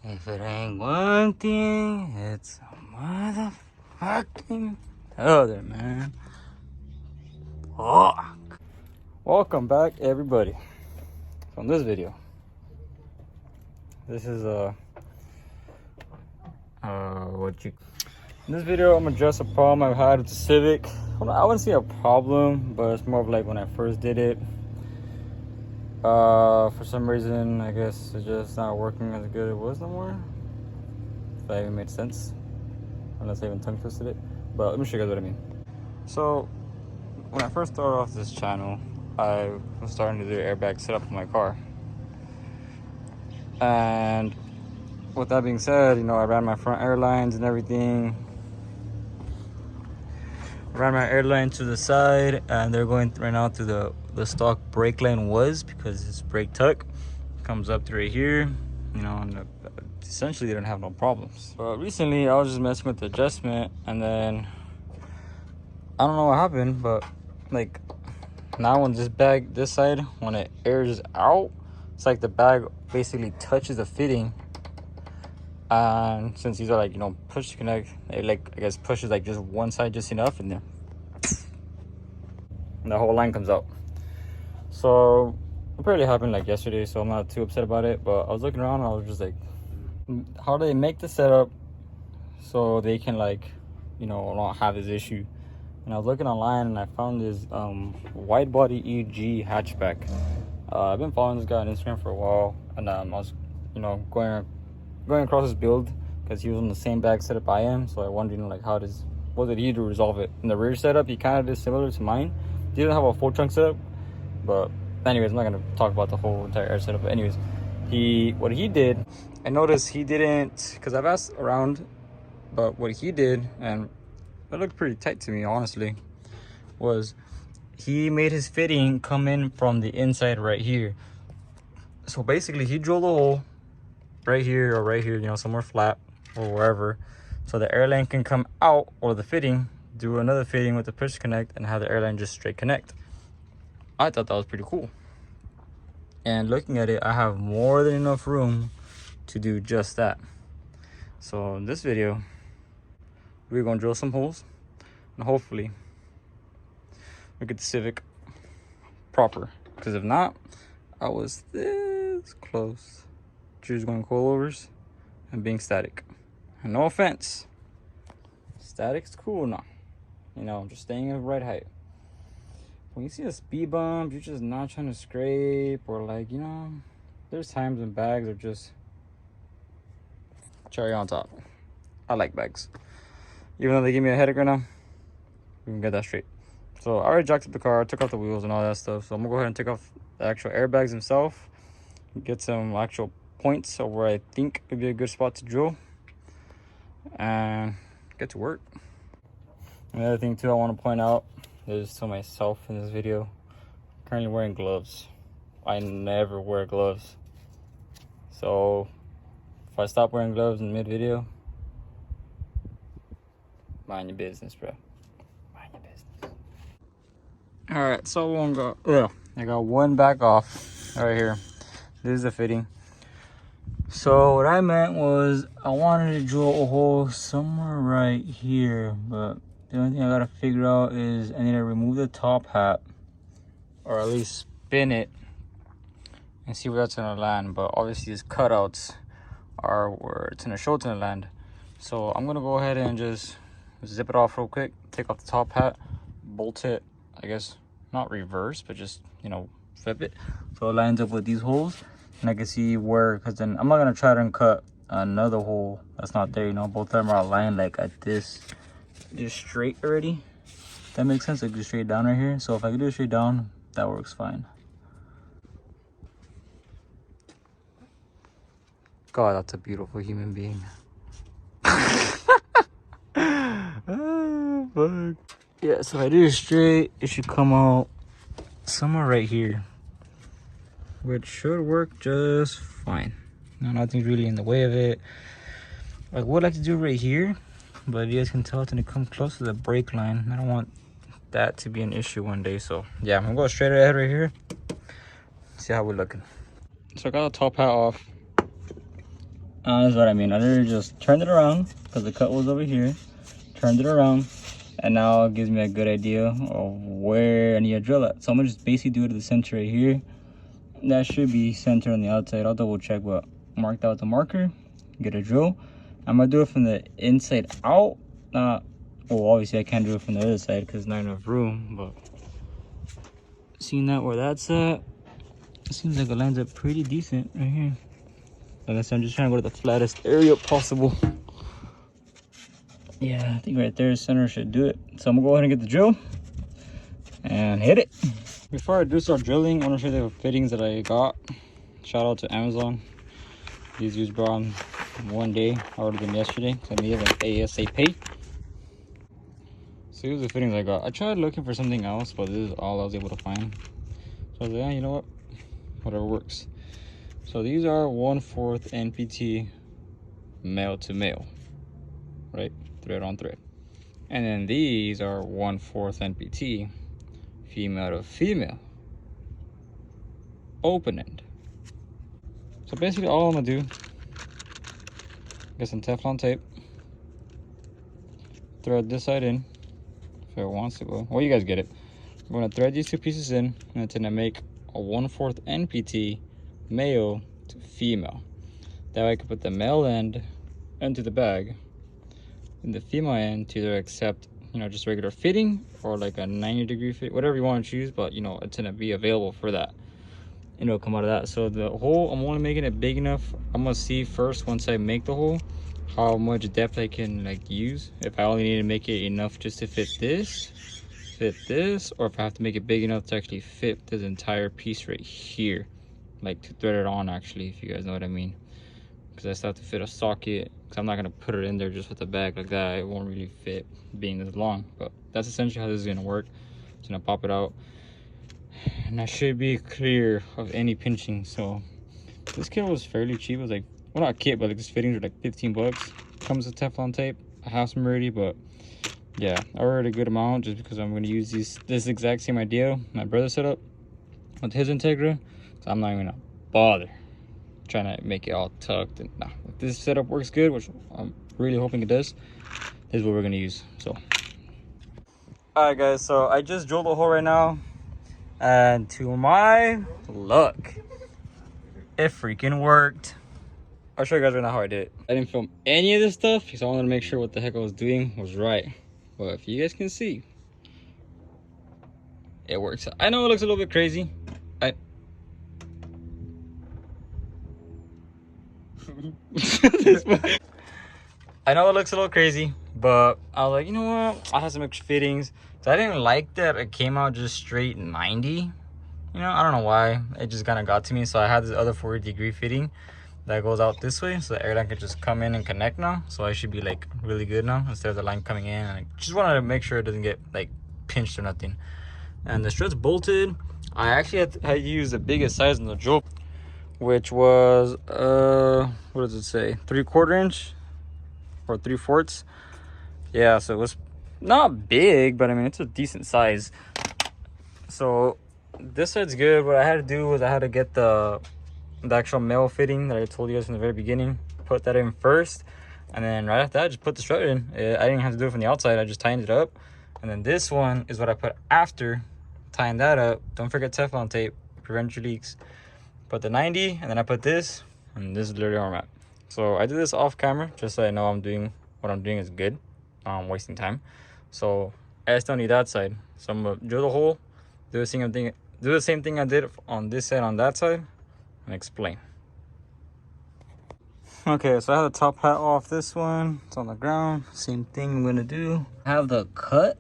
If it ain't one thing, it's a motherfucking other, man. Fuck. Welcome back, everybody. From this video, this is in this video, I'm gonna address a problem I've had with the Civic. I wouldn't say a problem, but it's more of like when I first did it. For some reason, I guess it's just not working as good as it was no more. If that even made sense, unless I even tongue twisted it. But let me show you guys what I mean. So, when I first started off this channel, I was starting to do airbag setup in my car. And with that being said, you know, I ran my front airlines and everything. Ran my airline to the side, and they're going right now to the stock brake line was, because it's brake tuck comes up to right here, you know, and essentially they don't have no problems. But recently I was just messing with the adjustment, and then I don't know what happened, but like now when this side, when it airs out, it's like the bag basically touches the fitting, and since these are like, you know, push to connect, it like, I guess, pushes like just one side just enough, and then the whole line comes out. So it probably happened like yesterday, so I'm not too upset about it. But I was looking around and I was just like, how do they make the setup so they can, like, you know, not have this issue? And I was looking online and I found this wide body EG hatchback. I've been following this guy on Instagram for a while, and I was, you know, going across his build because he was on the same bag setup I am. So I wondered, you know, like, what did he do to resolve it? In the rear setup, he kind of did similar to mine. He didn't have a full trunk setup, but anyways, I'm not gonna talk about the whole entire air setup. But anyways, what he did, I noticed he didn't, because I've asked around, but what he did, and it looked pretty tight to me, honestly, was he made his fitting come in from the inside right here. So basically he drilled a hole right here or right here, you know, somewhere flat or wherever, so the airline can come out, or the fitting, do another fitting with the push connect and have the airline just straight connect. I thought that was pretty cool. And looking at it, I have more than enough room to do just that. So in this video, we're gonna drill some holes, and hopefully we get the Civic proper. Because if not, I was this close to just going coilovers and being static. And no offense, static's cool now. You know, just staying at the right height. When you see a speed bump, you're just not trying to scrape, or like, you know, there's times when bags are just cherry on top. I like bags. Even though they give me a headache right now, we can get that straight. So I already jacked up the car, took off the wheels and all that stuff. So I'm gonna go ahead and take off the actual airbags themselves, get some actual points of where I think would be a good spot to drill, and get to work. Another thing too I want to point out is to myself in this video, I'm currently wearing gloves. I never wear gloves. So if I stop wearing gloves in mid-video, mind your business, bro. Mind your business. Alright, so I got one back off right here. This is the fitting. So what I meant was I wanted to drill a hole somewhere right here, but the only thing I gotta figure out is I need to remove the top hat, or at least spin it, and see where that's gonna land. But obviously these cutouts are where it's gonna show it's gonna land. So I'm gonna go ahead and just zip it off real quick, take off the top hat, bolt it, I guess not reverse, but just, you know, flip it so it lines up with these holes, and I can see where, because then I'm not gonna try to cut another hole that's not there, you know. Both of them are aligned like at this, just straight already. That makes sense, like just straight down right here. So if I can do it straight down, that works fine. God, that's a beautiful human being. Oh, fuck. Yeah, so if I do it straight, it should come out somewhere right here, which should work just fine. No, nothing's really in the way of it. I would like to do it right here, but you guys can tell it's gonna come close to the brake line. I don't want that to be an issue one day. So yeah, I'm gonna go straight ahead right here, see how we're looking. So I got the top hat off, That's what I mean. I literally just turned it around because the cut was over here. Turned it around, and now it gives me a good idea of where I need to drill at. So I'm gonna just basically do it to the center right here. That should be centered on the outside. I'll double check, but mark that with the marker. Get a drill. I'm gonna do it from the inside out. Well, obviously I can't do it from the other side because not enough room. But seeing that where that's at, it seems like it lines up pretty decent right here. Like I said, I'm just trying to go to the flattest area possible. Yeah, I think right there, center should do it. So I'm gonna go ahead and get the drill and hit it. Before I do start drilling, I want to show you the fittings that I got. Shout out to Amazon. These was brought on one day. I ordered them yesterday, so I needed them ASAP. So here's the fittings I got. I tried looking for something else, but this is all I was able to find. So I was like, yeah, you know what? Whatever works. So these are 1/4 NPT male to male, right? Thread on thread. And then these are 1/4 NPT female to female, open end. So basically all I'm gonna do, get some Teflon tape, thread this side in if it wants to go. Well, you guys get it. I'm gonna thread these two pieces in, and it's gonna make a 1/4 NPT male to female. That way I can put the male end into the bag and the female end to either accept, you know, just regular fitting or like a 90-degree fit, whatever you want to choose, but you know, it's gonna be available for that and it'll come out of that. So the hole, I'm only making it big enough. I'm gonna see first, once I make the hole, how much depth I can like use. If I only need to make it enough just to fit this, or if I have to make it big enough to actually fit this entire piece right here, like to thread it on actually, if you guys know what I mean. Because I still have to fit a socket, because I'm not gonna put it in there just with the bag like that. It won't really fit being this long, but that's essentially how this is gonna work. Just gonna pop it out, and I should be clear of any pinching. So this kit was fairly cheap. It was like, well, not kit, but like this fittings were like 15 bucks. Comes with Teflon tape. I have some already, but yeah, I ordered a good amount just because I'm gonna use this exact same idea my brother set up with his Integra. So I'm not even gonna bother trying to make it all tucked. And nah, if this setup works good, which I'm really hoping it does, this is what we're gonna use. So all right guys, so I just drilled a hole right now, and to my luck, it freaking worked. I'll show you guys right now how I did it. I didn't film any of this stuff because I wanted to make sure what the heck I was doing was right. But if you guys can see, it works. I know it looks a little bit crazy. I know it looks a little crazy, but I was like, you know what? I have some extra fittings. So I didn't like that it came out just straight 90. You know, I don't know why. It just kind of got to me. So I had this other 40-degree fitting that goes out this way, so the airline can just come in and connect now. So I should be like really good now instead of the line coming in. And I just wanted to make sure it doesn't get like pinched or nothing. And the struts bolted. I actually had to use the biggest size in the drill, which was what does it say, 3/4 inch or 3/4. Yeah, so it was not big, but I mean it's a decent size. So this side's good. What I had to do was I had to get the actual male fitting that I told you guys from the very beginning, put that in first, and then right after that just put the strut in. I didn't have to do it from the outside, I just tightened it up. And then this one is what I put after tying that up. Don't forget Teflon tape, prevent your leaks. Put the 90, and then I put this, and this is literally where I'm at. So I did this off camera just so I know I'm doing what I'm doing is good. I'm wasting time. So I still need that side. So I'm gonna drill the hole, do the same thing I did on this side on that side, and explain. Okay, so I have the top hat off this one. It's on the ground. Same thing I'm gonna do. I have the cut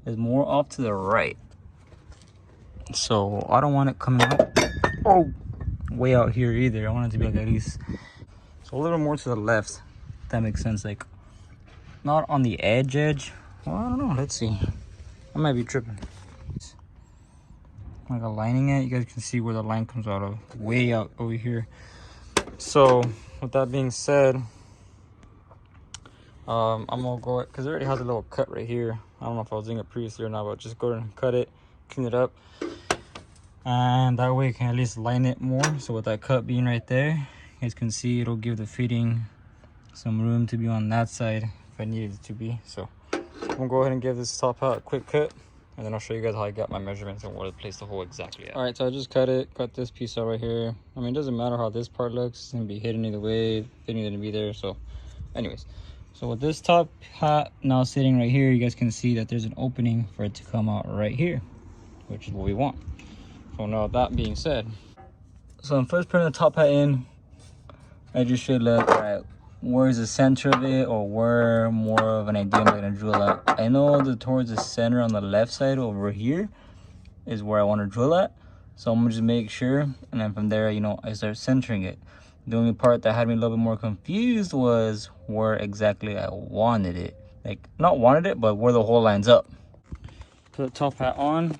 is more off to the right. So I don't want it coming out way out here either. I want it to be like at least so a little more to the left, if that makes sense. Like not on the edge. Well, I don't know. Let's see. I might be tripping. Like aligning it, you guys can see where the line comes out of, way out over here. So with that being said, I'm gonna go, because it already has a little cut right here. I don't know if I was doing it previously or not, but just go ahead and cut it, clean it up, and that way you can at least line it more. So with that cut being right there, you guys can see it'll give the fitting some room to be on that side if I needed it to be. So I'm gonna go ahead and give this top hat a quick cut, and then I'll show you guys how I got my measurements and where to place the hole exactly at. All right, so I just cut this piece out right here. I mean, it doesn't matter how this part looks, it's gonna be hidden either way, fitting gonna be there. So anyways, so with this top hat now sitting right here, you guys can see that there's an opening for it to come out right here, which is what we want. So now that being said, so I'm first putting the top hat in. I just should look at where's the center of it, or where more of an idea I'm gonna drill at. I know that towards the center on the left side over here is where I want to drill at. So I'm gonna just make sure, and then from there, you know, I start centering it. The only part that had me a little bit more confused was where exactly I wanted it. Like, not wanted it, but where the hole lines up. Put the top hat on,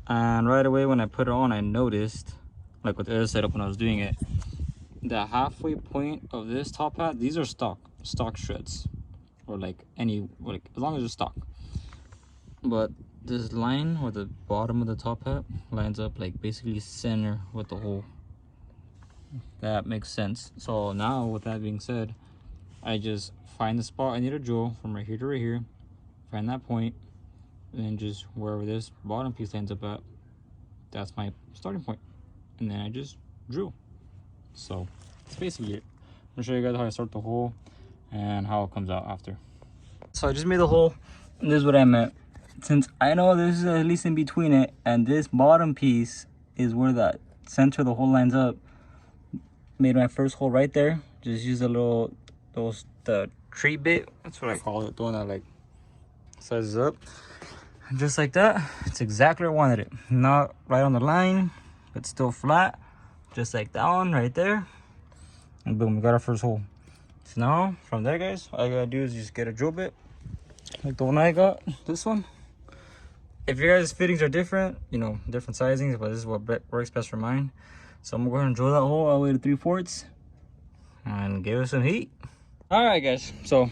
and right away when I put it on, I noticed, like with the other setup when I was doing it, the halfway point of this top hat, these are stock shreds, or like any, like as long as it's stock. But this line where the bottom of the top hat lines up like basically center with the hole. That makes sense. So now with that being said, I just find the spot I need to drill from right here to right here, find that point, and then just wherever this bottom piece ends up at, that's my starting point, and then I just drill. So that's basically it. I'm gonna show you guys how I start the hole and how it comes out after. So I just made the hole, and this is what I meant. Since I know this is at least in between it, and this bottom piece is where the center of the hole lines up, made my first hole right there. Just use a little, the tree bit, that's what I call it, the one that like sizes up. And just like that, it's exactly where I wanted it. Not right on the line, but still flat. Just like that one right there, and boom, we got our first hole. So now from there, guys, all I gotta do is just get a drill bit like the one I got, this one. If your guys' fittings are different, you know, different sizings, but this is what works best for mine. So I'm gonna go ahead and drill that hole all the way to 3/4 and give it some heat. All right, guys, so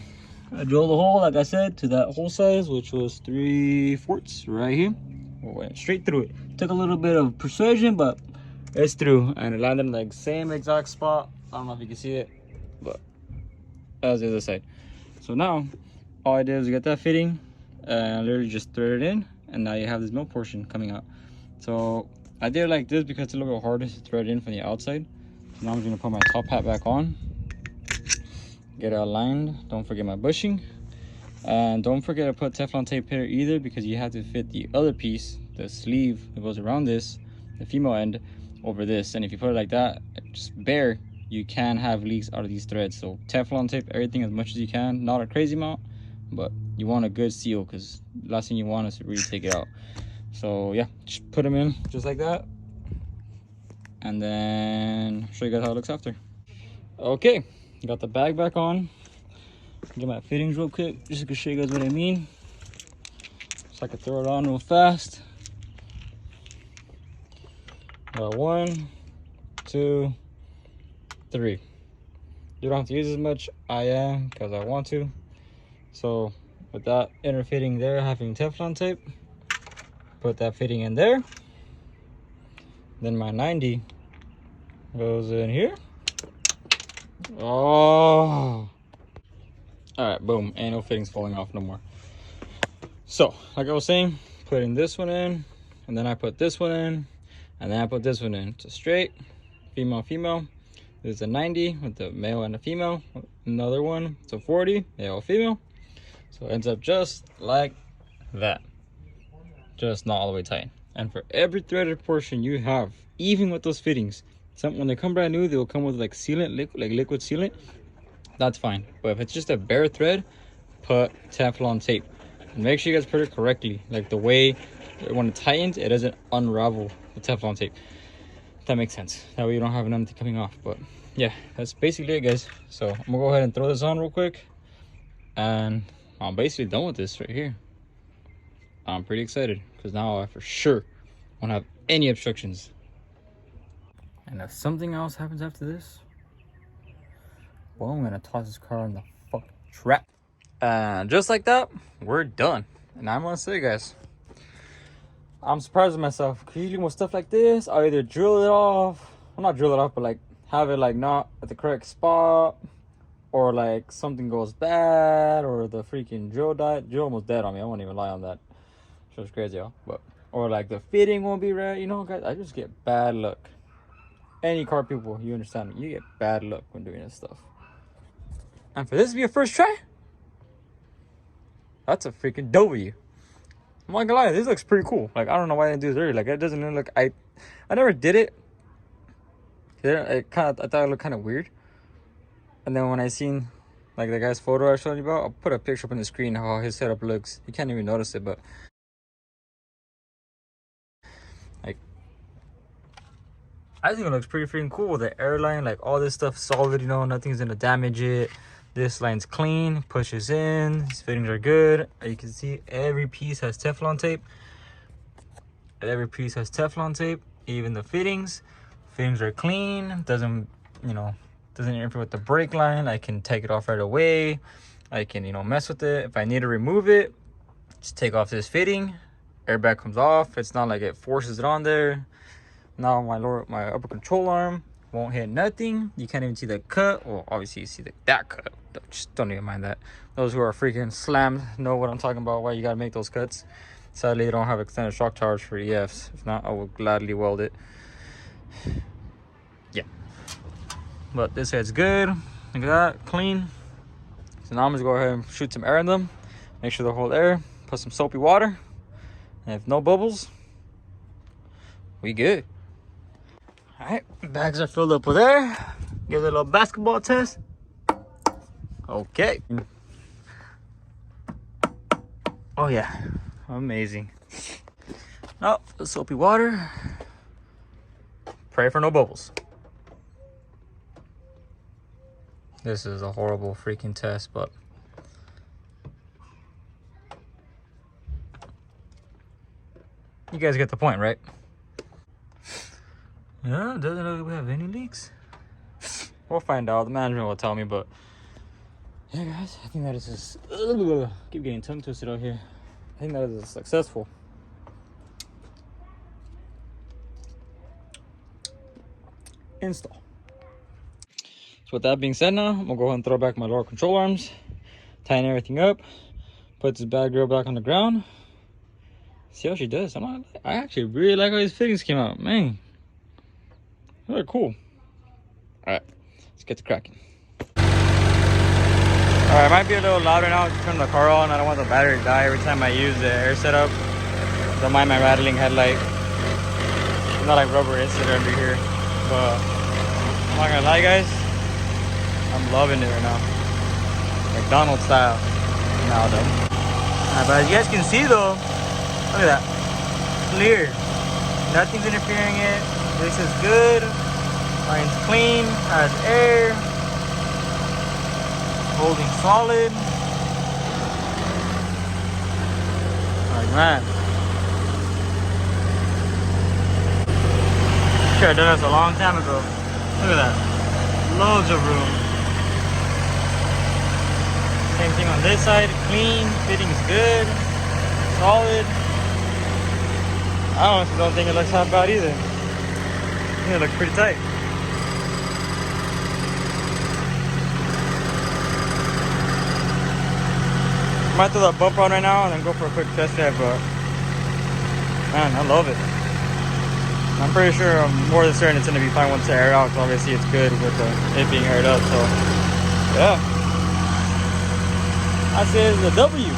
I drilled the hole, like I said, to that hole size, which was 3/4 right here. Went straight through it. Took a little bit of precision, but it's through, and it landed in the same exact spot. I don't know if you can see it, but that's the other side. So now all I did was get that fitting and literally just thread it in, and now you have this middle portion coming out. So I did it like this because it's a little bit harder to thread in from the outside. So now I'm gonna put my top hat back on, get it aligned. Don't forget my bushing, and don't forget to put Teflon tape here either, because you have to fit the other piece, the sleeve that goes around this, the female end, over this. And if you put it like that, just bare, you can have leaks out of these threads. So Teflon tape everything as much as you can, not a crazy amount, but you want a good seal, because last thing you want is to really take it out. So yeah, just put them in just like that, and then I'll show you guys how it looks after. Okay, got the bag back on. Get my fittings real quick just to show you guys what I mean, so I can throw it on real fast. Got 1, 2, 3. You don't have to use as much. I am, because I want to. So with that inner fitting there having Teflon tape, put that fitting in there. Then my 90 goes in here. Oh, all right, boom, ain't no fittings falling off no more. So like I was saying, putting this one in, and then I put this one in, and then I put this one in. It's a straight female. There's a 90 with the male and a female. Another one, it's a 40 male female. So it ends up just like that, just not all the way tight. And for every threaded portion you have, even with those fittings, when they come brand new, they'll come with like sealant, liquid sealant. That's fine. But if it's just a bare thread, put Teflon tape, and make sure you guys put it correctly, like the way when it tightens, it doesn't unravel the Teflon tape. That makes sense. That way you don't have anything coming off. But yeah, that's basically it, guys. So I'm gonna go ahead and throw this on real quick, and I'm basically done with this right here. I'm pretty excited, because now I for sure won't have any obstructions. And if something else happens after this, well, I'm gonna toss this car in the fucking trap. And just like that, we're done. And I'm gonna say, guys, I'm surprised with myself. Usually with stuff like this, I'll either drill it off, well, not drill it off, but like have it like not at the correct spot, or like something goes bad, or the freaking drill died. Drill almost dead on me. I won't even lie on that. It was crazy, y'all. But or like the fitting won't be right. You know, guys, I just get bad luck. Any car people, you understand me? You get bad luck when doing this stuff. And for this to be your first try, that's a freaking W. I'm not gonna lie, this looks pretty cool. Like, I don't know why I didn't do this earlier. Like, it doesn't look. I never did it. I thought it looked kind of weird. And then when I seen like the guy's photo I showed you about, I'll put a picture up on the screen how his setup looks. You can't even notice it, but like, I think it looks pretty freaking cool. The airline, like all this stuff solid, you know, nothing's gonna damage it. This line's clean, pushes in, these fittings are good. You can see every piece has Teflon tape. Every piece has Teflon tape, even the fittings. Fittings are clean, doesn't interfere with the brake line. I can take it off right away. I can, mess with it. If I need to remove it, just take off this fitting. Airbag comes off. It's not like it forces it on there. Now my upper control arm won't hit nothing. You can't even see the cut. Well, obviously you see that cut. Just don't even mind that. Those who are freaking slammed know what I'm talking about, why you gotta make those cuts. Sadly, they don't have extended shock towers for EFs. If not, I will gladly weld it. Yeah. But this head's good. Look at that, clean. So now I'm just gonna go ahead and shoot some air in them. Make sure they hold air. Put some soapy water. And if no bubbles, we good. Alright, bags are filled up with air. Give it a little basketball test. Okay. Oh yeah, amazing. Now, the soapy water. Pray for no bubbles. This is a horrible freaking test, but you guys get the point, right? Yeah, it doesn't look like we have any leaks. We'll find out. The management will tell me, but yeah, guys, I think that is just keep getting tongue twisted out here. I think that is a successful install. So with that being said, now I'm gonna go ahead and throw back my lower control arms, tighten everything up, put this bad girl back on the ground. See how she does. I actually really like how these fittings came out, man. They're cool. All right, let's get to cracking. All right, it might be a little louder now to turn the car on. I don't want the battery to die every time I use the air setup. Don't mind my rattling headlight. It's not like rubber insulator under here, but I'm not gonna lie, guys. I'm loving it right now. McDonald's style. Now though. But as you guys can see though, look at that. Clear. Nothing's interfering it. This is good. Line's clean. Has air. Holding solid. Like man. Should have done this a long time ago. Look at that. Loads of room. Same thing on this side. Clean. Fitting's good. Solid. I honestly don't think it looks that bad either. I think it looks pretty tight. I might throw that bumper on right now and then go for a quick test drive, but man, I love it. I'm pretty sure I'm more than certain it's going to be fine once it's aired out, because obviously it's good with it being aired up, so yeah. I say it's a W.